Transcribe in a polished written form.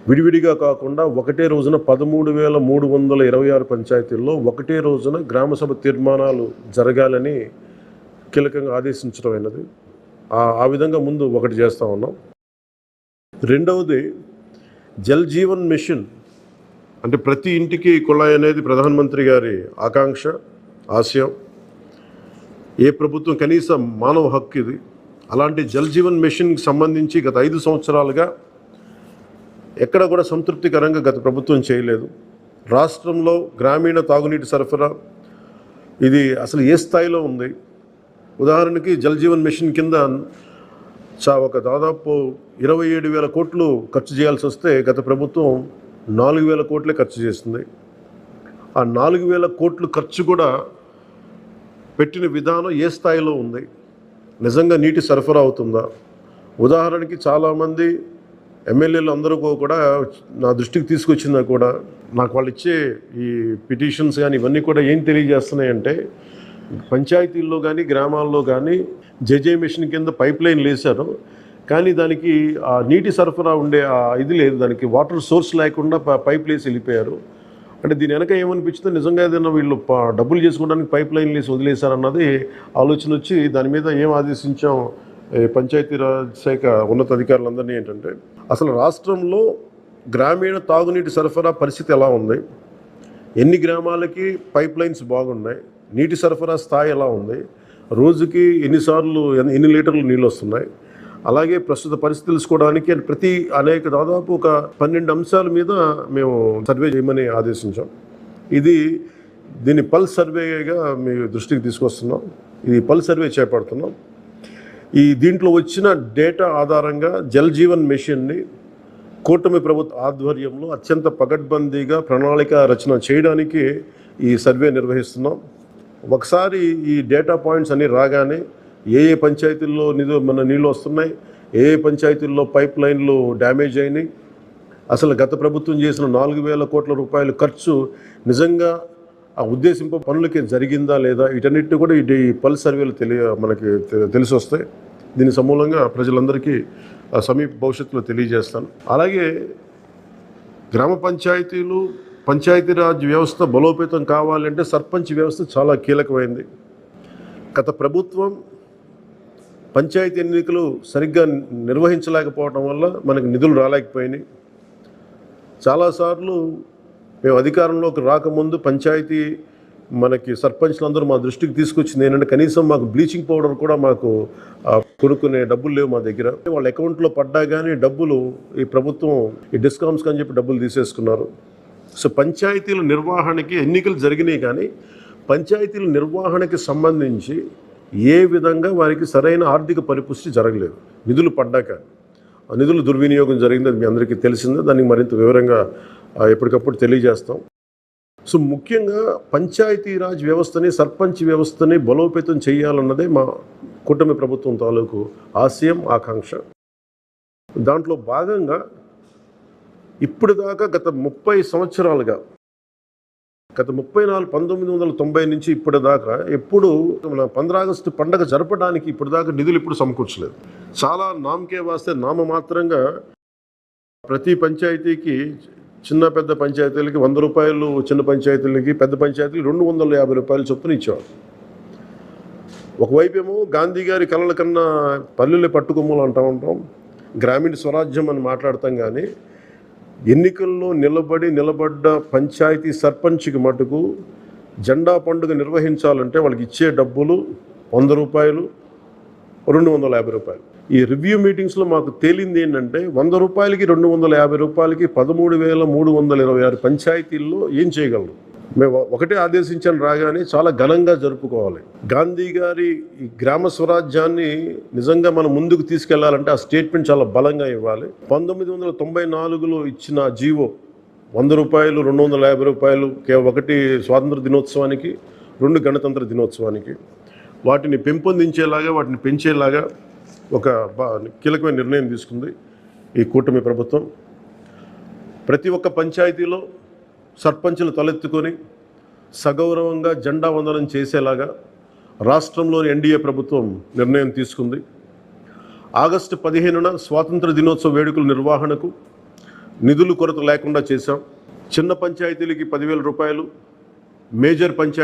విడివిడిగా కాకుండా ఒకటే రోజున 13,326 పంచాయతీల్లో ఒకటే రోజున గ్రామసభ తీర్మానాలు జరగాలని కీలకంగా ఆదేశించడమైనది. ఆ విధంగా ముందు ఒకటి చేస్తూ ఉన్నాం. రెండవది జల్ జీవన్ మిషన్, అంటే ప్రతి ఇంటికి కుళాయి అనేది ప్రధానమంత్రి గారి ఆకాంక్ష, ఆశయం. ఏ ప్రభుత్వం కనీసం మానవ హక్కు ఇది. అలాంటి జల్ జీవన్ మిషన్కి సంబంధించి గత 5 సంవత్సరాలుగా ఎక్కడ కూడా సంతృప్తికరంగా గత ప్రభుత్వం చేయలేదు. రాష్ట్రంలో గ్రామీణ తాగునీటి సరఫరా ఇది అసలు ఏ స్థాయిలో ఉంది? ఉదాహరణకి జల్ జీవన్ మిషన్ కింద ఒక దాదాపు 27,000 కోట్లు ఖర్చు చేయాల్సి వస్తే గత ప్రభుత్వం 4,000 కోట్లే ఖర్చు చేస్తుంది. ఆ 4,000 కోట్లు ఖర్చు కూడా పెట్టిన విధానం ఏ స్థాయిలో ఉంది? నిజంగా నీటి సరఫరా అవుతుందా? ఉదాహరణకి చాలామంది ఎమ్మెల్యేలు అందరూ కూడా నా దృష్టికి తీసుకొచ్చినా కూడా నాకు వాళ్ళు ఇచ్చే ఈ పిటిషన్స్ కానీ ఇవన్నీ కూడా ఏం తెలియజేస్తున్నాయంటే, పంచాయతీల్లో కానీ గ్రామాల్లో కానీ జేజే మిషన్ కింద పైప్ లైన్ వేశారు, కానీ దానికి ఆ నీటి సరఫరా ఉండే ఇది లేదు, దానికి వాటర్ సోర్స్ లేకుండా పైప్ లేసి వెళ్ళిపోయారు. అంటే దీని వెనక ఏమనిపించిందో, నిజంగా ఏదైనా వీళ్ళు డబ్బులు చేసుకోవడానికి పైప్ లైన్ వేసి వదిలేశారన్నది ఆలోచన వచ్చి దాని మీద ఏం ఆదేశించాం పంచాయతీరాజ్ శాఖ ఉన్నతాధికారులందరినీ ఏంటంటే, అసలు రాష్ట్రంలో గ్రామీణ తాగునీటి సరఫరా పరిస్థితి ఎలా ఉంది, ఎన్ని గ్రామాలకి పైప్ లైన్స్ బాగున్నాయి, నీటి సరఫరా స్థాయి ఎలా ఉంది, రోజుకి ఎన్నిసార్లు ఎన్ని లీటర్లు నీళ్ళు వస్తున్నాయి, అలాగే ప్రస్తుత పరిస్థితి తెలుసుకోవడానికి దాదాపు ఒక 12 అంశాల మీద మేము సర్వే చేయమని ఆదేశించాం. దీన్ని పల్స్ సర్వేగా మీ దృష్టికి తీసుకొస్తున్నాం. ఇది పల్స్ సర్వే చేపడుతున్నాం. దీంట్లో వచ్చిన డేటా ఆధారంగా జల్ జీవన్ మిషన్ని కూటమి ప్రభుత్వ ఆధ్వర్యంలో అత్యంత పకడ్బందీగా ప్రణాళిక రచన చేయడానికి ఈ సర్వే నిర్వహిస్తున్నాం. ఒకసారి ఈ డేటా పాయింట్స్ అన్నీ రాగానే ఏ పంచాయతీల్లో నీళ్ళు వస్తున్నాయి, ఏ పంచాయతీల్లో పైప్ లైన్లు డ్యామేజ్ అయినాయి, అసలు గత ప్రభుత్వం చేసిన 4,000 కోట్ల రూపాయల ఖర్చు నిజంగా ఆ ఉద్దేశింపు పనులకి జరిగిందా లేదా, వీటన్నిటిని కూడా ఈ పల్స్ సర్వేలు మనకి తెలిసి వస్తాయి. దీని సమూలంగా ప్రజలందరికీ సమీప భవిష్యత్తులో తెలియజేస్తాను. అలాగే గ్రామ పంచాయతీలు, పంచాయతీరాజ్ వ్యవస్థ బలోపేతం కావాలంటే సర్పంచ్ వ్యవస్థ చాలా కీలకమైంది. గత ప్రభుత్వం పంచాయతీ ఎన్నికలు సరిగ్గా నిర్వహించలేకపోవడం వల్ల మనకు నిధులు రాలేకపోయినాయి. చాలాసార్లు మేము అధికారంలోకి రాకముందు పంచాయతీ మనకి సర్పంచ్లందరూ మా దృష్టికి తీసుకొచ్చింది ఏంటంటే, కనీసం మాకు బ్లీచింగ్ పౌడర్ కూడా మాకు కొనుక్కునే డబ్బులు లేవు మా దగ్గర. వాళ్ళ అకౌంట్లో పడ్డా కానీ డబ్బులు ఈ ప్రభుత్వం ఈ డిస్కౌంట్స్ అని చెప్పి డబ్బులు తీసేసుకున్నారు. సో పంచాయతీల నిర్వహణకి ఎన్నికలు జరిగినాయి, కానీ పంచాయతీల నిర్వహణకి సంబంధించి ఏ విధంగా వారికి సరైన ఆర్థిక పరిపుష్టి జరగలేదు. నిధులు పడ్డాక ఆ నిధుల దుర్వినియోగం జరిగింది, అది మీ అందరికీ తెలిసిందే. దానికి మరింత వివరంగా ఎప్పటికప్పుడు తెలియజేస్తాం. సో ముఖ్యంగా పంచాయతీరాజ్ వ్యవస్థని, సర్పంచ్ వ్యవస్థని బలోపేతం చేయాలన్నదే మా కూటమి ప్రభుత్వం తాలూకు ఆశయం, ఆకాంక్ష. దాంట్లో భాగంగా ఇప్పుడు దాకా గత 30 సంవత్సరాలుగా, గత 1990 నుంచి ఇప్పటిదాకా ఎప్పుడు మన 15 ఆగస్టు పండుగ జరపడానికి ఇప్పటిదాకా నిధులు ఎప్పుడు సమకూర్చలేదు. చాలా నామకే వాస్తే నామమాత్రంగా ప్రతి పంచాయతీకి, చిన్న పెద్ద పంచాయతీలకి 100 రూపాయలు, చిన్న పంచాయతీలకి, పెద్ద పంచాయతీలకి 250 రూపాయలు చొప్పున ఇచ్చేవారు. ఒకవైపు ఏమో గాంధీ గారి కలల కన్నా పల్లెలు పట్టుకొమ్మలు అంటూ ఉంటాం, గ్రామీణ స్వరాజ్యం అని మాట్లాడతాం, కానీ ఎన్నికల్లో నిలబడ్డ పంచాయతీ సర్పంచ్కి మటుకు జెండా పండుగ నిర్వహించాలంటే వాళ్ళకి ఇచ్చే డబ్బులు 100 రూపాయలు, 250 రూపాయలు. ఈ రివ్యూ మీటింగ్స్లో మాకు తేలింది ఏంటంటే, 100 రూపాయలకి 250 రూపాయలకి 13,326 పంచాయతీల్లో ఏం చేయగలరు? మేము ఒకటే ఆదేశించాను, రాగానే చాలా ఘనంగా జరుపుకోవాలి. గాంధీ గారి ఈ గ్రామ స్వరాజ్యాన్ని నిజంగా మనం ముందుకు తీసుకెళ్లాలంటే ఆ స్టేట్మెంట్ చాలా బలంగా ఇవ్వాలి. 1994లో ఇచ్చిన జీవో 100 రూపాయలు, 250 రూపాయలు, ఒకటి స్వాతంత్ర దినోత్సవానికి, 2 గణతంత్ర దినోత్సవానికి, వాటిని పెంపొందించేలాగా, వాటిని పెంచేలాగా ఒక కీలకమైన నిర్ణయం తీసుకుంది ఈ కూటమి ప్రభుత్వం. ప్రతి ఒక్క పంచాయతీలో సర్పంచులు తలెత్తుకొని సగౌరవంగా జెండా వందనం చేసేలాగా రాష్ట్రంలోని ఎన్డీఏ ప్రభుత్వం నిర్ణయం తీసుకుంది. ఆగస్టు 15న స్వాతంత్ర దినోత్సవ వేడుకల నిర్వహణకు నిధులు కొరత లేకుండా చేశాం. చిన్న పంచాయతీలకి 10,000 రూపాయలు, మేజర్ పంచాయతీ